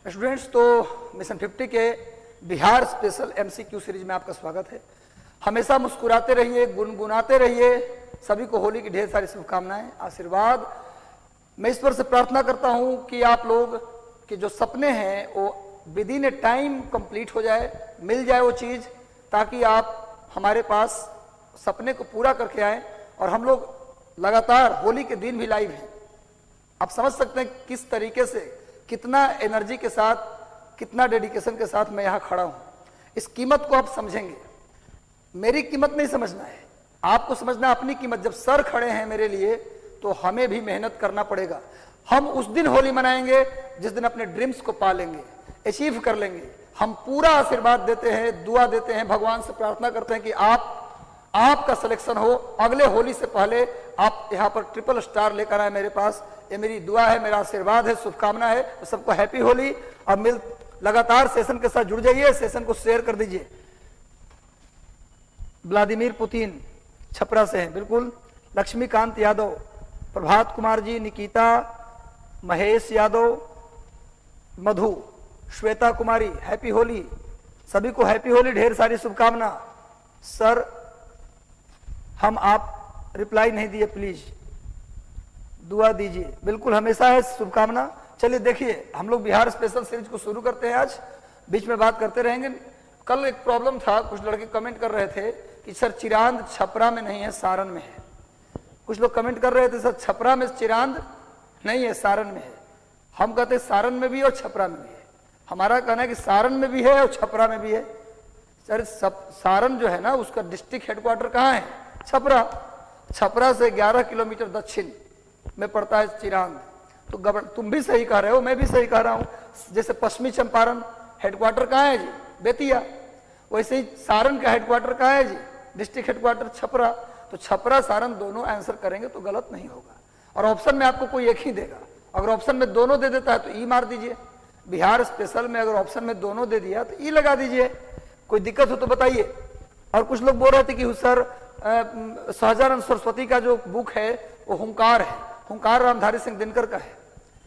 Students, तो mission 50 के Bihar special MCQ series में आपका स्वागत है। हमेशा मुस्कुराते रहिए, गुनगुनाते रहिए। सभी को होली की ढेर सारी शुभकामनाएं, आशीर्वाद। मैं ईश्वर से प्रार्थना करता हूं कि आप लोग के जो सपने हैं वो with in A time complete हो जाए, मिल जाए वो चीज़, ताकि आप हमारे पास सपने को पूरा करके आए। और हम लोग लगातार होली के दिन भी लाइव हैं। आप समझ सकते हैं किस तरीके से, कितना एनर्जी के साथ, कितना डेडिकेशन के साथ मैं यहाँ खड़ा हूँ। इस कीमत को आप समझेंगे। मेरी कीमत नहीं समझना है, आपको समझना अपनी कीमत। जब सर खड़े हैं मेरे लिए तो हमें भी मेहनत करना पड़ेगा। हम उस दिन होली मनाएंगे जिस दिन अपने ड्रीम्स को पा लेंगे, अचीव कर लेंगे। हम पूरा आशीर्वाद देते हैं, दुआ देते हैं, भगवान से प्रार्थना करते हैं कि आपका सिलेक्शन हो। अगले होली से पहले आप यहाँ पर ट्रिपल स्टार लेकर आए मेरे पास। ये मेरी दुआ है, मेरा आशीर्वाद है, शुभकामना है। तो सबको हैप्पी होली। अब लगातार सेशन के साथ जुड़ जाइए, सेशन को शेयर कर दीजिए। व्लादिमीर पुतिन छपरा से हैं, बिल्कुल। लक्ष्मीकांत यादव, प्रभात कुमार जी, निकिता, महेश यादव, मधु, श्वेता कुमारी, हैप्पी होली। सभी को हैप्पी होली, ढेर सारी शुभकामना। सर हम आप रिप्लाई नहीं दिए, प्लीज दुआ दीजिए। बिल्कुल, हमेशा है शुभकामना। चलिए देखिए, हम लोग बिहार स्पेशल सीरीज को शुरू करते हैं। आज बीच में बात करते रहेंगे। कल एक प्रॉब्लम था, कुछ लड़के कमेंट कर रहे थे कि सर चिरांद छपरा में नहीं है, सारण में है। कुछ लोग कमेंट कर रहे थे सर छपरा में चिरांद नहीं है, सारण में है। हम कहते हैं सारण में भी और छपरा में भी है। हमारा कहना है कि सारण में भी है और छपरा में भी है। सर सारण जो है ना, उसका डिस्ट्रिक्ट हेडक्वार्टर कहाँ है? छपरा। छपरा से 11 किलोमीटर दक्षिण में पड़ता है चिरांद। तो तुम भी सही कह रहे हो, मैं भी सही कह रहा हूं। जैसे पश्चिमी चंपारण हेडक्वार्टर कहाँ है जी? बेतिया। वैसे ही सारण का हेडक्वार्टर कहाँ है जी? District headquarter Chhapra. तो छपरा सारण दोनों आंसर करेंगे तो गलत नहीं होगा। और ऑप्शन में आपको कोई एक ही देगा। अगर ऑप्शन में दोनों दे देता है तो ई मार दीजिए। बिहार स्पेशल में अगर ऑप्शन में दोनों दे दिया तो ई लगा दीजिए। कोई दिक्कत हो तो बताइए। और कुछ लोग बोल रहे थे कि सर सहजानंद सरस्वती का जो बुक है वो हुंकार है। हुंकार रामधारी सिंह दिनकर का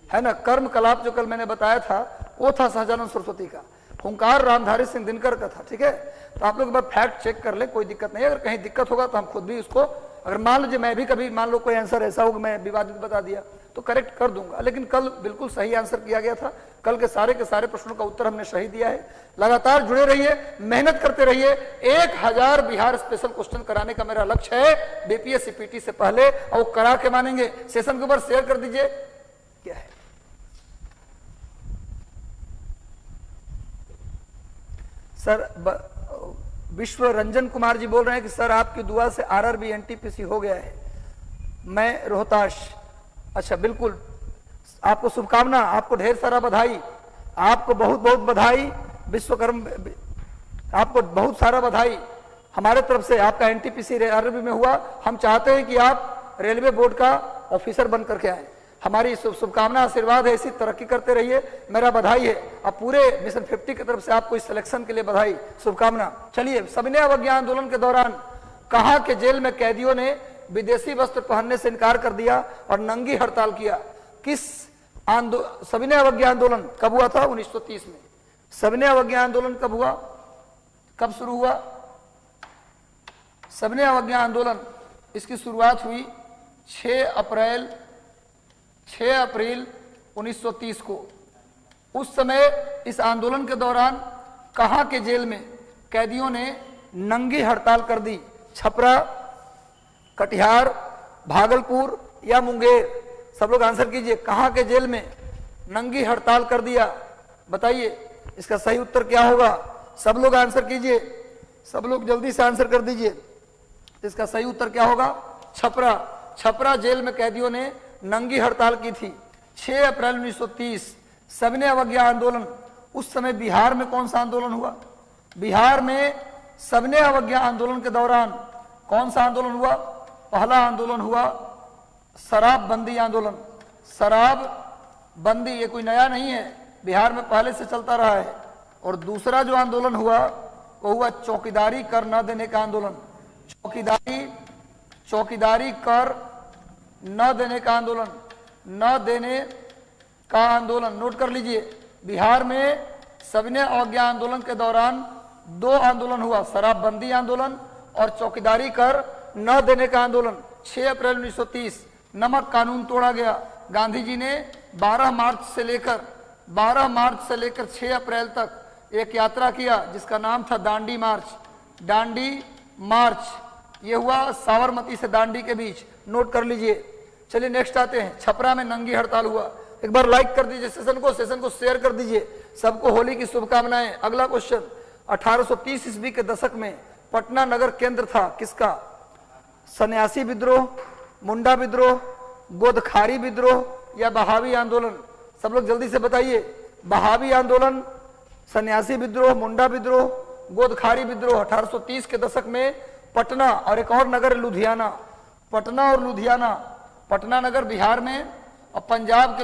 है ना। कर्म कलाप जो कल मैंने बताया था वो था सहजानंद सरस्वती का। हुंकार रामधारी सिंह दिनकर का था। ठीक है, तो आप लोग एक बार फैक्ट चेक कर ले, कोई दिक्कत नहीं है। अगर कहीं दिक्कत होगा तो हम खुद भी उसको, अगर मान लीजिए मैं भी कभी मान लो कोई आंसर ऐसा होगा मैं विवादित बता दिया तो करेक्ट कर दूंगा। लेकिन कल बिल्कुल सही आंसर किया गया था। कल के सारे प्रश्नों का उत्तर हमने सही दिया है। लगातार जुड़े रहिए, मेहनत करते रहिए। 1000 बिहार स्पेशल क्वेश्चन कराने का मेरा लक्ष्य है बीपीएससी पीटी से पहले, और करा के मानेंगे। सेशन के ऊपर शेयर कर दीजिए। क्या है सर? विश्व रंजन कुमार जी बोल रहे हैं कि सर आपकी दुआ से आरआरबी एनटीपीसी हो गया है। मैं रोहतास। अच्छा, बिल्कुल, आपको शुभकामना, आपको ढेर सारा बधाई, आपको बहुत बहुत बधाई। विश्वकर्मा, आपको बहुत सारा बधाई हमारे तरफ से। आपका एनटीपीसी आरआरबी में हुआ। हम चाहते हैं कि आप रेलवे बोर्ड का ऑफिसर बन करके आए। हमारी शुभकामना, आशीर्वाद है, इसी तरक्की करते रहिए। मेरा बधाई है। अब पूरे मिशन 50 की तरफ से आपको इस सिलेक्शन के लिए बधाई, शुभकामना। चलिए, सविनय अवज्ञा आंदोलन के दौरान कहां के जेल में कैदियों ने विदेशी वस्त्र पहनने से इनकार कर दिया और नंगी हड़ताल किया? किस सविनय अवज्ञा आंदोलन कब हुआ था? 1930 में। सविनय अवज्ञा आंदोलन कब हुआ, कब शुरू हुआ? सविनय अवज्ञा आंदोलन, इसकी शुरुआत हुई 6 अप्रैल 1930 को। उस समय इस आंदोलन के दौरान कहां के जेल में कैदियों ने नंगी हड़ताल कर दी? छपरा, कटिहार, भागलपुर या मुंगेर? सब लोग आंसर कीजिए। कहां के जेल में नंगी हड़ताल कर दिया? बताइए, इसका सही उत्तर क्या होगा? सब लोग आंसर कीजिए, सब लोग जल्दी से आंसर कर दीजिए। इसका सही उत्तर क्या होगा? छपरा। छपरा जेल में कैदियों ने नंगी हड़ताल की थी 6 अप्रैल 1930। सविनय अवज्ञा आंदोलन, उस समय बिहार में कौन सा आंदोलन हुआ? बिहार में सविनय अवज्ञा आंदोलन के दौरान कौन सा आंदोलन हुआ? पहला आंदोलन हुआ शराब बंदी आंदोलन। शराब बंदी ये कोई नया नहीं है, बिहार में पहले से चलता रहा है। और दूसरा जो आंदोलन हुआ वो हुआ चौकीदारी कर न देने का आंदोलन। चौकीदारी कर न देने का आंदोलन, न देने का आंदोलन। नोट कर लीजिए, बिहार में सविनय अवज्ञा आंदोलन के दौरान 2 आंदोलन हुआ, शराबबंदी आंदोलन और चौकीदारी कर न देने का आंदोलन। 6 अप्रैल 1930 नमक कानून तोड़ा गया। गांधी जी ने 12 मार्च से लेकर 6 अप्रैल तक एक यात्रा किया जिसका नाम था दांडी मार्च। दांडी मार्च ये हुआ साबरमती से दांडी के बीच, नोट कर लीजिए। चलिए नेक्स्ट आते हैं, छपरा में नंगी हड़ताल हुआ। एक बार लाइक कर दीजिए सेशन को शेयर कर दीजिए। सबको होली की शुभकामनाएं। अगला क्वेश्चन, 1830 ईस्वी के दशक में पटना नगर केंद्र था किसका? सन्यासी विद्रोह, मुंडा विद्रोह, गोदखारी विद्रोह या बहावी आंदोलन? सब लोग जल्दी से बताइए। बहावी आंदोलन, सन्यासी विद्रोह, मुंडा विद्रोह, गोदखारी विद्रोह। 1830 के दशक में पटना और एक और नगर लुधियाना। पटना और लुधियाना, पटना नगर बिहार में और पंजाब के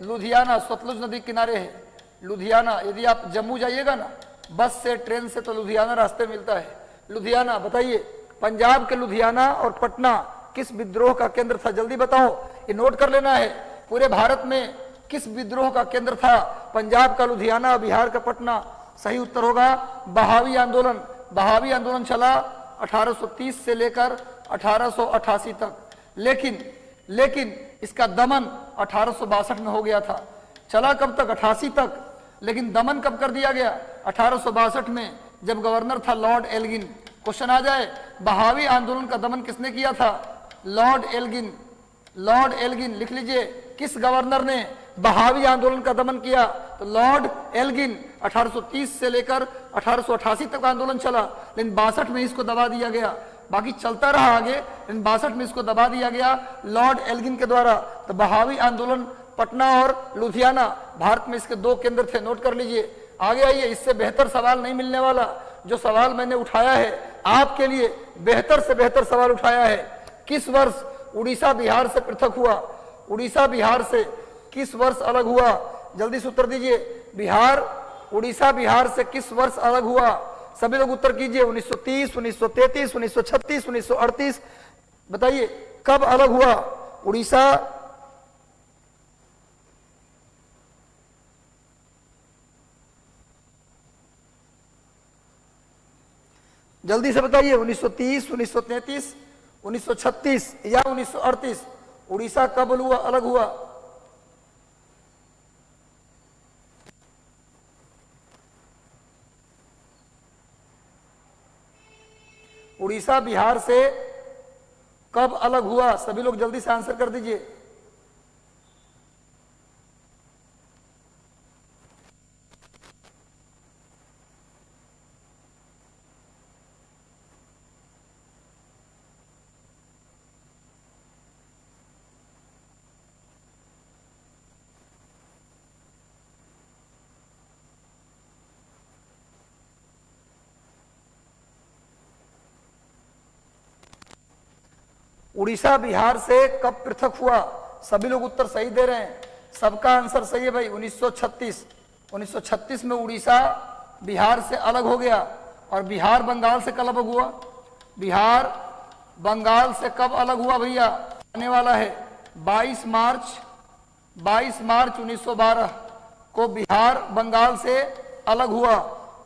लुधियाना सतलुज नदी किनारे है। लुधियाना, यदि आप जम्मू जाइएगा ना बस से ट्रेन से तो लुधियाना रास्ते मिलता है। लुधियाना बताइए, पंजाब के लुधियाना और पटना किस विद्रोह का केंद्र था? जल्दी बताओ, ये नोट कर लेना है। पूरे भारत में किस विद्रोह का केंद्र था? पंजाब का लुधियाना और बिहार का पटना। सही उत्तर होगा बहावी आंदोलन। बहावी आंदोलन चला 1830 से लेकर 1888 तक, लेकिन इसका दमन 1862 में हो गया था। चला कब तक? 88 तक, लेकिन दमन कब कर दिया गया? 1862 में, जब गवर्नर था लॉर्ड एल्गिन। क्वेश्चन आ जाए, बहावी आंदोलन का दमन किसने किया था? Lord Elgin. लॉर्ड एल्गिन लिख लीजिए, किस गवर्नर ने बहावी आंदोलन का दमन किया? तो लॉर्ड एल्गिन। 1830 से लेकर 1888 तक आंदोलन चला, लेकिन 62 में इसको दबा दिया गया। बाकी चलता रहा आगे, लेकिन 62 में इसको दबा दिया गया लॉर्ड एल्गिन के द्वारा। तो बहावी आंदोलन पटना और लुधियाना, भारत में इसके 2 केंद्र थे। नोट कर लीजिए। आगे आइए, इससे बेहतर सवाल नहीं मिलने वाला। जो सवाल मैंने उठाया है आपके लिए, बेहतर से बेहतर सवाल उठाया है। किस वर्ष उड़ीसा बिहार से पृथक हुआ? उड़ीसा बिहार से किस वर्ष अलग हुआ? जल्दी से उत्तर दीजिए। बिहार उड़ीसा बिहार से किस वर्ष अलग हुआ? सभी लोग उत्तर कीजिए। 1930, 1933, 1936, 1938। बताइए कब अलग हुआ उड़ीसा? जल्दी से बताइए। 1930, 1933, 1936 या 1938? उड़ीसा कब अलग हुआ? उड़ीसा बिहार से कब अलग हुआ? सभी लोग जल्दी से आंसर कर दीजिए। उड़ीसा बिहार से कब पृथक हुआ? सभी लोग उत्तर सही दे रहे हैं, सबका आंसर सही है भाई। 1936। 1936 में उड़ीसा बिहार से अलग हो गया। और बिहार बंगाल से कब अलग हुआ? बिहार बंगाल से कब अलग हुआ भैया? आने वाला है 22 मार्च 1912 को बिहार बंगाल से अलग हुआ।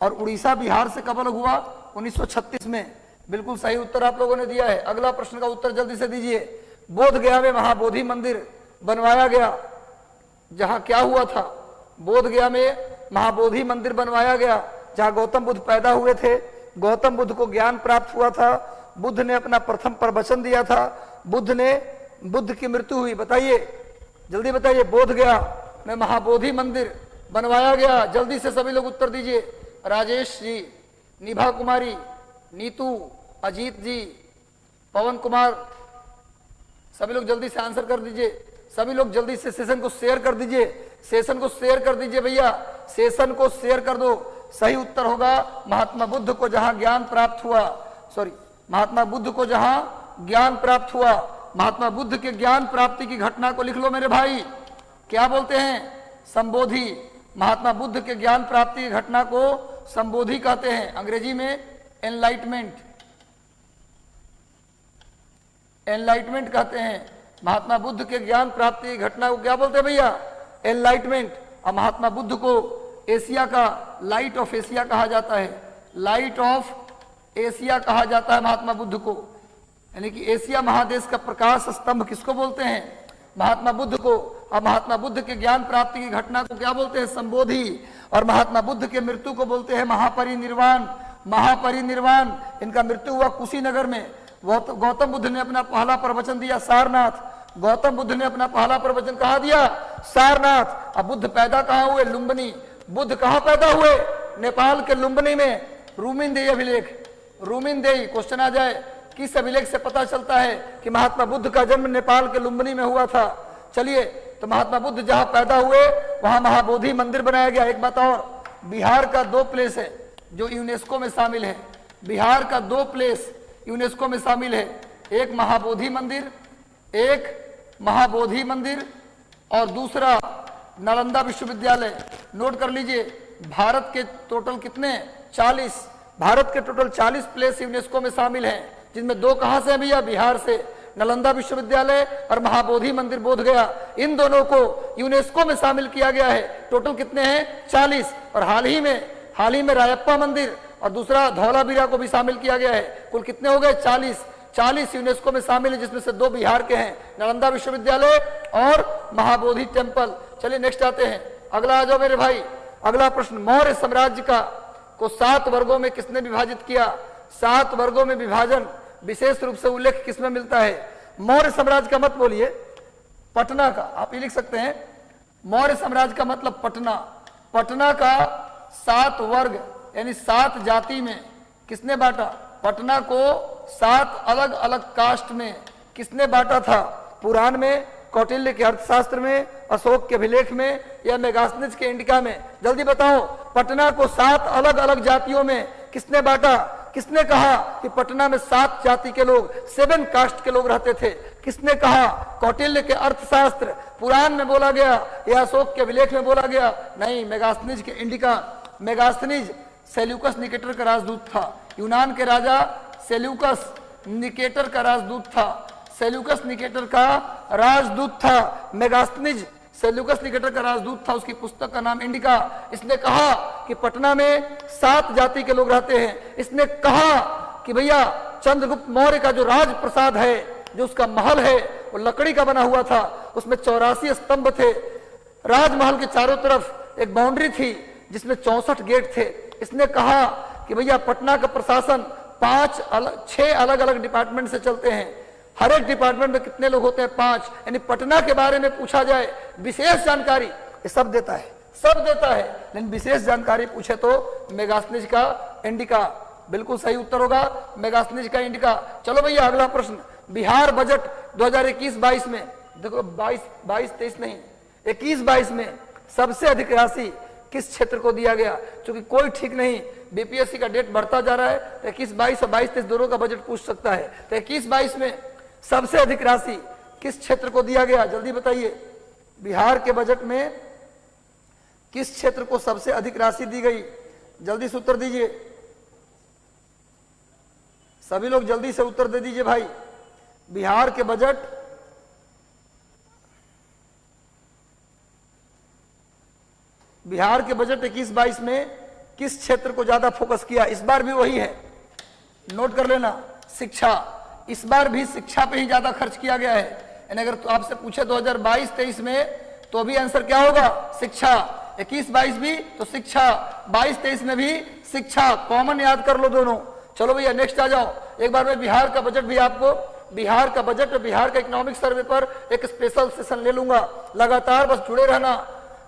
और उड़ीसा बिहार से कब अलग हुआ? 1936 में। बिल्कुल सही उत्तर आप लोगों ने दिया है। अगला प्रश्न का उत्तर जल्दी से दीजिए। बोध गया में महाबोधि मंदिर बनवाया गया, जहां क्या हुआ था? बोध गया में महाबोधि मंदिर बनवाया गया, जहां गौतम बुद्ध पैदा हुए थे। गौतम बुद्ध को ज्ञान प्राप्त हुआ था। बुद्ध ने अपना प्रथम प्रवचन दिया था। बुद्ध की मृत्यु हुई। बताइए, जल्दी बताइए। बोध गया में महाबोधि मंदिर बनवाया गया। जल्दी से सभी लोग उत्तर दीजिए। राजेश जी, निभा कुमारी, नीतू, अजीत जी, पवन कुमार, सभी लोग जल्दी से आंसर कर दीजिए। सभी लोग जल्दी से सेशन को शेयर कर दीजिए। सेशन को शेयर कर दीजिए भैया, सेशन को शेयर कर दो। सही उत्तर होगा महात्मा बुद्ध को जहां ज्ञान प्राप्त हुआ। महात्मा बुद्ध को जहां ज्ञान प्राप्त हुआ। महात्मा बुद्ध के ज्ञान प्राप्ति की घटना को लिख लो मेरे भाई। क्या बोलते हैं? संबोधि। महात्मा बुद्ध के ज्ञान प्राप्ति की घटना को संबोधि कहते हैं। अंग्रेजी में एनलाइटमेंट कहते हैं। महात्मा बुद्ध के ज्ञान प्राप्ति की घटना को क्या बोलते हैं भैया? एनलाइटमेंट। और महात्मा बुद्ध को एशिया का लाइट ऑफ एशिया कहा जाता है, लाइट ऑफ एशिया कहा जाता है महात्मा बुद्ध को, यानी कि एशिया महादेश का प्रकाश स्तंभ किसको बोलते हैं? महात्मा बुद्ध को। अब महात्मा बुद्ध के ज्ञान प्राप्ति की घटना को क्या बोलते हैं? संबोधि। और महात्मा बुद्ध के मृत्यु को बोलते हैं महापरिनिर्वाण। महापरिनिर्वाण। इनका मृत्यु हुआ कुशीनगर में। गौतम बुद्ध ने अपना पहला प्रवचन दिया सारनाथ। गौतम बुद्ध ने अपना पहला प्रवचन कहाँ दिया? सारनाथ। अब बुद्ध पैदा कहाँ हुए? लुम्बिनी। बुद्ध कहाँ पैदा हुए? नेपाल के लुम्बिनी में। रूमिनदेही अभिलेख, रूमिनदेही। क्वेश्चन आ जाए किस अभिलेख से पता चलता है कि महात्मा बुद्ध का जन्म नेपाल के लुम्बिनी में हुआ था? चलिए, तो महात्मा बुद्ध जहां पैदा हुए वहां महाबोधि मंदिर बनाया गया। एक बात और, बिहार का 2 प्लेस है जो यूनेस्को में शामिल है। बिहार का 2 प्लेस यूनेस्को में शामिल है, एक महाबोधि मंदिर, एक महाबोधि मंदिर और दूसरा नालंदा विश्वविद्यालय। नोट कर लीजिए, भारत के टोटल कितने? 40। भारत के टोटल 40 प्लेस यूनेस्को में शामिल हैं, जिनमें 2 कहां से भैया? बिहार से, नालंदा विश्वविद्यालय और महाबोधि मंदिर बोध गया। इन दोनों को यूनेस्को में शामिल किया गया है। टोटल कितने हैं? 40। और हाल ही में रायप्पा मंदिर और दूसरा धौलावीरा को भी शामिल किया गया है। कुल कितने हो गए? 40 यूनेस्को में शामिल है, जिसमें से 2 बिहार के हैं, नालंदा विश्वविद्यालय और महाबोधि टेम्पल। चलिए नेक्स्ट आते हैं, अगला आ जाओ मेरे भाई। अगला प्रश्न, मौर्य साम्राज्य को 7 वर्गों में किसने विभाजित किया? 7 वर्गों में विभाजन विशेष रूप से उल्लेख किसमें मिलता है? मौर्य साम्राज्य का मत बोलिए, पटना का। आप ये लिख सकते हैं, मौर्य साम्राज्य का मतलब पटना। पटना का 7 वर्ग यानी 7 जाति में किसने बांटा? पटना को 7 अलग अलग कास्ट में किसने बांटा था? पुराण में, कौटिल्य के अर्थशास्त्र में, अशोक के अभिलेख में या मेगास्थनीज के इंडिका में? जल्दी बताओ, पटना को 7 अलग अलग जातियों में किसने बांटा? किसने कहा कि पटना में 7 जाति के लोग, 7 कास्ट के लोग रहते थे? किसने कहा? कौटिल्य के अर्थशास्त्र, पुराण में बोला गया या अशोक के अभिलेख में बोला गया? नहीं, मेगास्थनीज के इंडिका। मेगास्थनीज सेल्यूकस निकेटर का राजदूत था। यूनान के राजा सेल्यूकस निकेटर का राजदूत था। सेल्यूकस निकेटर का राजदूत था मेगास्थनीज। सेल्यूकस निकेटर का राजदूत था, उसकी पुस्तक का नाम इंडिका। इसने कहा कि पटना में 7 जाति के लोग रहते हैं। इसने कहा कि भैया चंद्रगुप्त मौर्य का जो राजप्रसाद है, जो उसका महल है, वो लकड़ी का बना हुआ था। उसमें 84 स्तंभ थे। राजमहल के चारों तरफ एक बाउंड्री थी जिसमें 64 गेट थे। इसने कहा कि भैया पटना का प्रशासन 6 अलग अलग डिपार्टमेंट से चलते हैं। हर एक डिपार्टमेंट में कितने लोग होते हैं? 5। यानी पटना के बारे में पूछा जाए, विशेष जानकारी ये सब देता है, सब देता है, लेकिन विशेष जानकारी पूछे तो मेगास्थनीज का इंडिका बिल्कुल सही उत्तर होगा, मेगास्थनीज का इंडिका। चलो भैया अगला प्रश्न, बिहार बजट 2021-22 में, देखो 22-23 नहीं, 21-22 में सबसे अधिक राशि किस क्षेत्र को दिया गया? क्योंकि कोई ठीक नहीं, बीपीएससी का डेट बढ़ता जा रहा है, तो 21-22 और 22-23 दोनों का बजट पूछ सकता है। तो 21-22 में सबसे अधिक राशि किस क्षेत्र को दिया गया? जल्दी बताइए, बिहार के बजट में किस क्षेत्र को सबसे अधिक राशि दी गई? जल्दी से उत्तर दीजिए, सभी लोग जल्दी से उत्तर दे दीजिए भाई। बिहार के बजट बिहार के बजट 21-22 में किस क्षेत्र को ज्यादा फोकस किया? इस बार भी वही है, नोट कर लेना, शिक्षा। इस बार भी शिक्षा पे ही ज्यादा खर्च किया गया है। यानी अगर तो आपसे पूछे 2022-23 में तो भी आंसर क्या होगा? शिक्षा। 21-22 भी तो शिक्षा, 22-23 में भी शिक्षा, कॉमन याद कर लो दोनों। चलो भैया नेक्स्ट आ जाओ। एक बार मैं बिहार का बजट भी आपको, बिहार का बजट और बिहार का इकोनॉमिक सर्वे पर एक स्पेशल सेशन ले लूंगा, लगातार बस जुड़े रहना।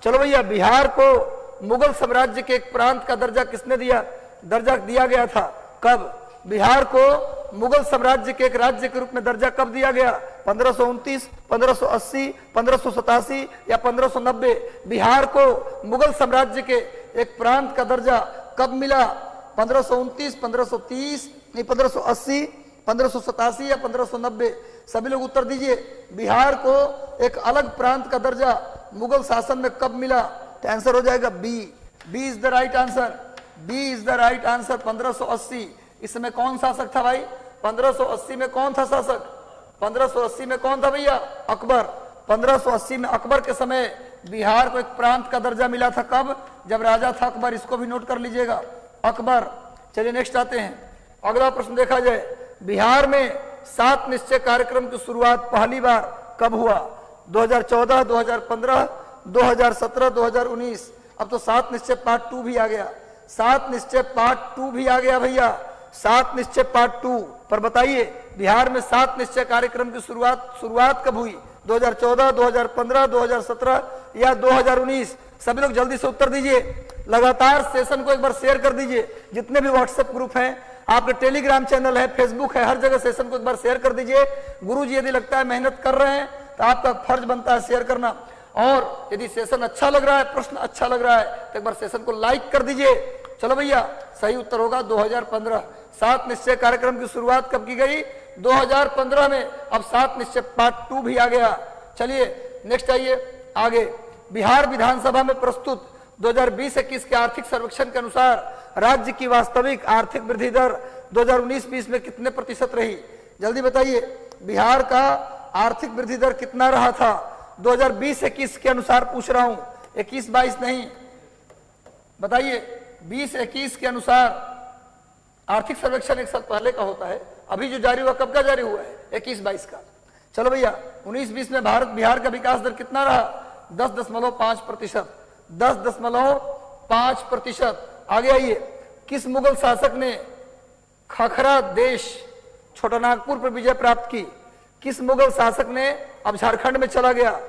चलो भैया, बिहार को मुगल साम्राज्य के एक प्रांत का दर्जा किसने दिया? दर्जा दिया गया था कब? बिहार को मुगल साम्राज्य के एक राज्य के रूप में दर्जा कब दिया गया? 1529, 1580, 1587 या 1590? बिहार को मुगल साम्राज्य के एक प्रांत का दर्जा कब मिला? 1529, 1530, नहीं 1580, 1587 या 1590? सभी लोग उत्तर दीजिए। बिहार को एक अलग प्रांत का दर्जा मुगल शासन में कब मिला? तो आंसर हो जाएगा B. B is the right answer, B is the right answer. 1580। इस समय कौन शासक था भाई? 1580 में कौन था शासक? 1580 में कौन था भैया? अकबर। 1580 में अकबर के समय बिहार को एक प्रांत का दर्जा मिला था कब? जब राजा था अकबर। इसको भी नोट कर लीजिएगा, अकबर। चलिए नेक्स्ट आते हैं, अगला प्रश्न देखा जाए। बिहार में 7 निश्चय कार्यक्रम की शुरुआत पहली बार कब हुआ? 2014, 2015, 2017, 2019। अब तो 7 निश्चय पार्ट 2 भी आ गया। 7 निश्चय पार्ट 2 भी आ गया भैया, 7 निश्चय पार्ट 2। पर बताइए बिहार में 7 निश्चय कार्यक्रम की शुरुआत कब हुई? 2014, 2015, 2017 या 2019? सभी लोग जल्दी से उत्तर दीजिए। लगातार सेशन को एक बार शेयर कर दीजिए। जितने भी व्हाट्सएप ग्रुप हैं, आपके टेलीग्राम चैनल है, फेसबुक है, हर जगह सेशन को एक बार शेयर कर दीजिए। गुरुजी यदि लगता है मेहनत कर रहे हैं तो आपका फर्ज बनता है शेयर करना। और यदि सेशन अच्छा लग रहा है, प्रश्न अच्छा लग रहा है, तो एक बार सेशन को लाइक कर दीजिए। चलो भैया, सही उत्तर होगा 2015। 7 निश्चय कार्यक्रम की शुरुआत कब की गई? 2015 में। अब 7 निश्चय पार्ट 2 भी आ गया। चलिए नेक्स्ट आइए आगे। बिहार विधानसभा में प्रस्तुत 2020-21 के आर्थिक सर्वेक्षण के अनुसार राज्य की वास्तविक आर्थिक वृद्धि दर 2019-20 में कितने प्रतिशत रही? जल्दी बताइए, बिहार का आर्थिक वृद्धि दर कितना रहा था? 2020-21 के अनुसार पूछ रहा हूं, 21-22 नहीं। बताइए, 20-21 के अनुसार आर्थिक सर्वेक्षण एक साल पहले का होता है, अभी जो जारी हुआ कब का जारी हुआ है? 21-22 का। चलो भैया, 19-20 में बिहार का विकास दर कितना रहा? 10.5%। 10.5%। आगे आइए, किस मुगल शासक ने खखरा देश छोटानागपुर पर विजय प्राप्त की? किस मुगल शासक ने, अब झारखंड में चला गया,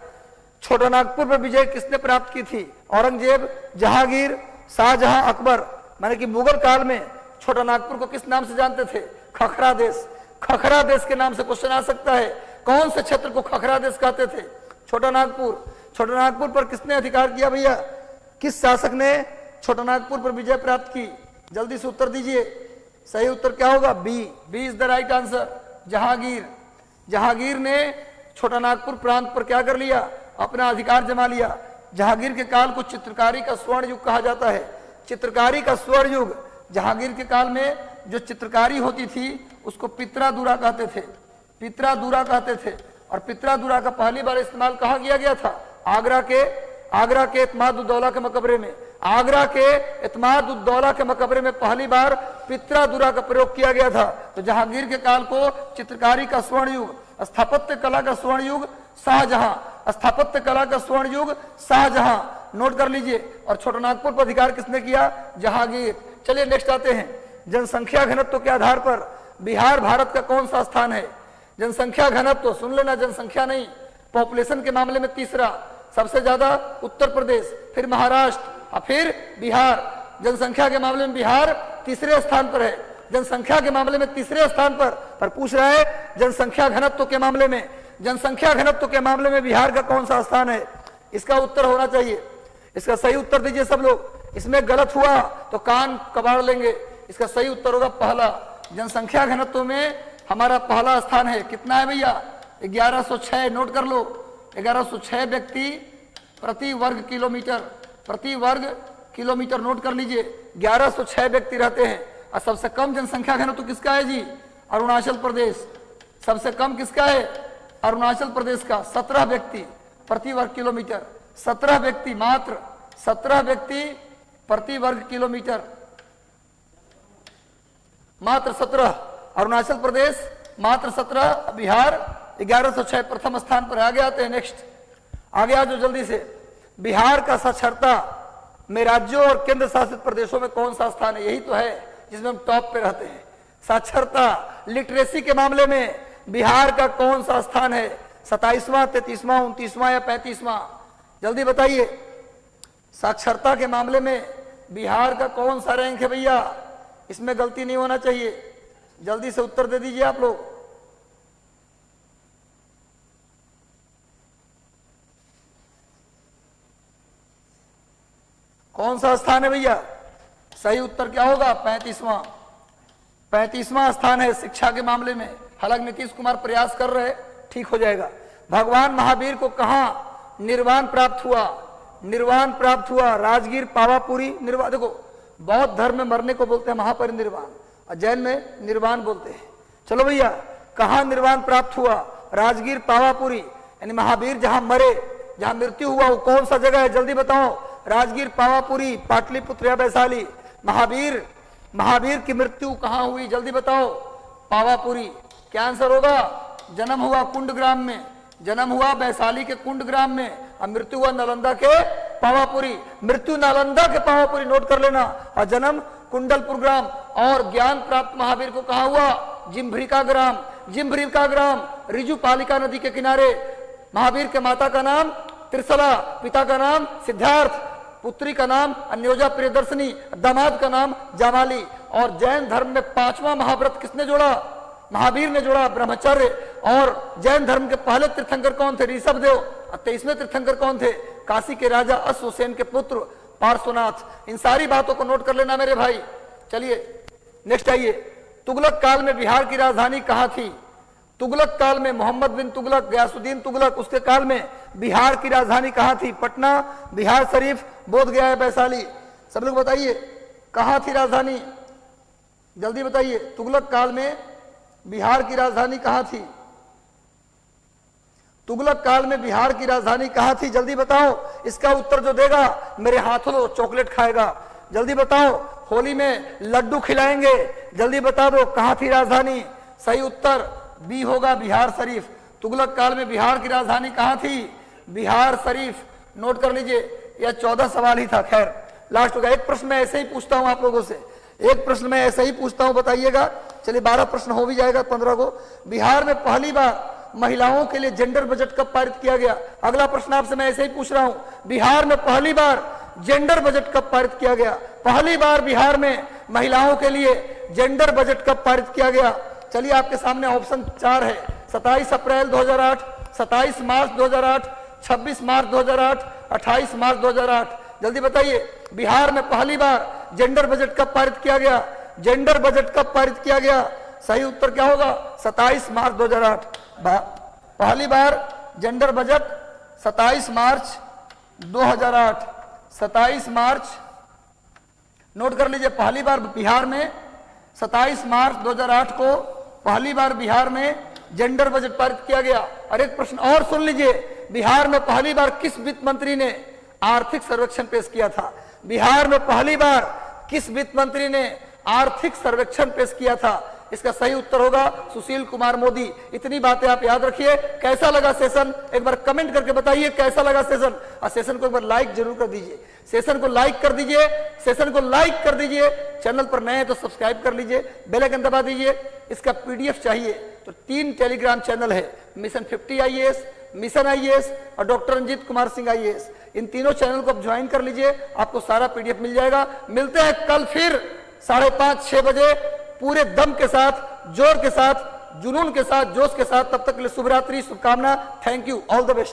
छोटानागपुर पर विजय किसने प्राप्त की थी? औरंगजेब, जहांगीर, शाहजहां, अकबर। माने कि मुगल काल में छोटानागपुर को किस नाम से जानते थे? खखरा देश। खखरा देश के नाम से क्वेश्चन आ सकता है। कौन से क्षेत्र को खखरा देश कहते थे? छोटानागपुर। छोटानागपुर पर किसने अधिकार किया भैया? किस शासक ने छोटानागपुर पर विजय प्राप्त की? जल्दी से उत्तर दीजिए। सही उत्तर क्या होगा? B is the right answer, Jahangir. Jahangir ने छोटानागपुर प्रांत पर क्या कर लिया? अपना अधिकार जमा लिया। जहांगीर के काल को चित्रकारी का स्वर्ण युग कहा जाता है। चित्रकारी का स्वर्ण युग। जहांगीर के काल में जो चित्रकारी होती थी उसको पित्रादुरा कहते थे। पित्रादुरा कहते थे। और पित्रादुरा का पहली बार इस्तेमाल कहाँ किया गया था? आगरा के इत्माद-उद-दौला के मकबरे में। आगरा के इत्माद-उद-दौला के मकबरे में पहली बार पित्रादुरा का प्रयोग किया गया था। तो जहांगीर के काल को चित्रकारी का स्वर्ण युग, स्थापत्य कला का स्वर्ण युग शाहजहां, स्थापत्य कला का स्वर्ण युग शाहजहां, नोट कर लीजिए। और छोटानागपुर पर अधिकार किसने किया? जहांगीर। चलिए नेक्स्ट आते हैं। जनसंख्या घनत्व के आधार पर बिहार भारत का कौन सा स्थान है? जनसंख्या घनत्व, सुन लेना, जनसंख्या नहीं, पॉपुलेशन के मामले में तीसरा, सबसे ज्यादा उत्तर प्रदेश, फिर महाराष्ट्र और फिर बिहार। जनसंख्या के मामले में बिहार तीसरे स्थान पर है। जनसंख्या के मामले में तीसरे स्थान पर पूछ रहा है जनसंख्या घनत्व के मामले में। जनसंख्या घनत्व के मामले में बिहार का कौन सा स्थान है? इसका उत्तर होना चाहिए। इसका सही उत्तर दीजिए सब लोग। इसमें गलत हुआ तो कान कबाड़ लेंगे। इसका सही उत्तर होगा पहला। जनसंख्या घनत्व में हमारा पहला स्थान है। कितना है भैया? 1106। नोट कर लो, 1106 व्यक्ति प्रति वर्ग किलोमीटर। प्रति वर्ग किलोमीटर नोट कर लीजिए। 1106 व्यक्ति रहते हैं। और सबसे कम जनसंख्या घनत्व किसका है जी? अरुणाचल प्रदेश। सबसे कम किसका है? अरुणाचल प्रदेश का, 17 व्यक्ति प्रति वर्ग किलोमीटर। 17 व्यक्ति, मात्र 17 व्यक्ति प्रति वर्ग किलोमीटर, मात्र 17। अरुणाचल प्रदेश मात्र 17, बिहार 1106 प्रथम स्थान पर। आगे आते हैं, नेक्स्ट आगे आ जाओ जल्दी से। बिहार का साक्षरता में राज्यों और केंद्र शासित प्रदेशों में कौन सा स्थान है? यही तो है जिसमें हम टॉप पे रहते हैं। साक्षरता, लिटरेसी के मामले में बिहार का कौन सा स्थान है? 27वां, 33वां, 29वां या 35वां? जल्दी बताइए। साक्षरता के मामले में बिहार का कौन सा रैंक है भैया? इसमें गलती नहीं होना चाहिए। जल्दी से उत्तर दे दीजिए आप लोग। कौन सा स्थान है भैया? सही उत्तर क्या होगा? 35वां। 35वां स्थान है शिक्षा के मामले में। हालांकि नीतीश कुमार प्रयास कर रहे, ठीक हो जाएगा। भगवान महावीर को कहां निर्वाण प्राप्त हुआ? निर्वाण प्राप्त हुआ राजगीर, पावापुरी। निर्वाण, देखो बौद्ध धर्म में मरने को बोलते हैं महापरिनिर्वाण और जैन में निर्वाण बोलते हैं। चलो भैया, कहां निर्वाण प्राप्त हुआ? राजगीर, पावापुरी। यानी महावीर जहां मरे जहां मृत्यु हुआ वो कौन सा जगह है, जल्दी बताओ। राजगीर, पावापुरी, पाटलिपुत्र या वैशाली? महावीर की मृत्यु कहां हुई, जल्दी बताओ। पावापुरी। क्या आंसर होगा? जन्म हुआ कुंडग्राम में, जन्म हुआ वैशाली के कुंडग्राम में, और मृत्यु हुआ नालंदा के पावापुरी। मृत्यु नालंदा के पावापुरी, नोट कर लेना, और जन्म कुंडलपुर ग्राम। और ज्ञान प्राप्त महावीर को कहा हुआ? जिम्भ्रिका ग्राम। जिम्भ्रिका ग्राम रिजुपालिका नदी के किनारे। महावीर के माता का नाम त्रिशला, पिता का नाम सिद्धार्थ, पुत्री का नाम अन्योजा प्रियदर्शनी, दामाद का नाम जामाली। और जैन धर्म में 5वां महाव्रत किसने जोड़ा? महावीर ने जोड़ा, ब्रह्मचर्य। और जैन धर्म के पहले तीर्थंकर कौन थे? ऋषभदेव। 23वें तीर्थंकर कौन थे? काशी के राजा अश्वसेन के पुत्र पार्श्वनाथ। इन सारी बातों को नोट कर लेना मेरे भाई। चलिए नेक्स्ट आइए। तुगलक काल में बिहार की राजधानी कहां थी? तुगलक काल में मोहम्मद बिन तुगलक, गयासुद्दीन तुगलक, उसके काल में बिहार की राजधानी कहां थी? पटना, बिहार शरीफ, बोधगया या वैशाली? सब लोग बताइए कहां थी राजधानी, जल्दी बताइए। तुगलक काल में बिहार की राजधानी कहां थी? तुगलक काल में बिहार की राजधानी कहां थी, जल्दी बताओ। इसका उत्तर जो देगा मेरे हाथों चॉकलेट खाएगा। जल्दी बताओ। होली में लड्डू खिलाएंगे, जल्दी बता दो कहां थी राजधानी। सही उत्तर बी होगा, बिहार शरीफ। तुगलक काल में बिहार की राजधानी कहां थी? बिहार शरीफ। नोट कर लीजिए, यह 14 सवाल ही था। खैर लास्ट होगा। एक प्रश्न मैं ऐसे ही पूछता हूं आप लोगों से, एक प्रश्न मैं ऐसे ही पूछता हूं, बताइएगा। चलिए 12 प्रश्न हो भी जाएगा, 15 को। बिहार में पहली बार महिलाओं के लिए जेंडर बजट कब पारित किया गया? अगला प्रश्न आपसे मैं ऐसे ही पूछ रहा हूं, बिहार में पहली बार जेंडर बजट कब पारित किया गया? पहली बार बिहार में महिलाओं के लिए जेंडर बजट कब पारित किया गया? चलिए आपके सामने ऑप्शन 4 है। 27 अप्रैल 2008, 27 मार्च 2008, 26 मार्च 2008, 28 मार्च 2008। जल्दी बताइए बिहार में पहली बार जेंडर बजट कब पारित किया गया? जेंडर बजट कब पारित किया गया? सही उत्तर क्या होगा? 27 मार्च 2008। पहली बार जेंडर बजट 27 मार्च 2008। 27 मार्च, नोट कर लीजिए। पहली बार बिहार में 27 मार्च 2008 को पहली बार बिहार में जेंडर बजट पारित किया गया। और एक प्रश्न और सुन लीजिए, बिहार में पहली बार किस वित्त मंत्री ने आर्थिक सर्वेक्षण पेश किया था? बिहार में पहली बार किस वित्त मंत्री ने आर्थिक सर्वेक्षण पेश किया था? इसका सही उत्तर होगा सुशील कुमार मोदी। इतनी बातें आप याद रखिए। कैसा लगा सेशन, एक बार कमेंट करके बताइए कैसा लगा सेशन। और सेशन को एक बार लाइक जरूर कर दीजिए, सेशन को लाइक कर दीजिए, सेशन को लाइक कर दीजिए। चैनल पर नए हैं तो सब्सक्राइब कर लीजिए, बेल आइकन दबा दीजिए। इसका पीडीएफ चाहिए तो 3 टेलीग्राम चैनल है, मिशन 50 IAS, मिशन IAS और डॉक्टर रंजीत कुमार सिंह IAS। इन तीनों चैनल को आप ज्वाइन कर लीजिए, आपको सारा पीडीएफ मिल जाएगा। मिलते हैं कल फिर 5:30-6 बजे पूरे दम के साथ, जोर के साथ, जुनून के साथ, जोश के साथ। तब तक के लिए शुभ रात्रि, शुभकामना। Thank you, all the best.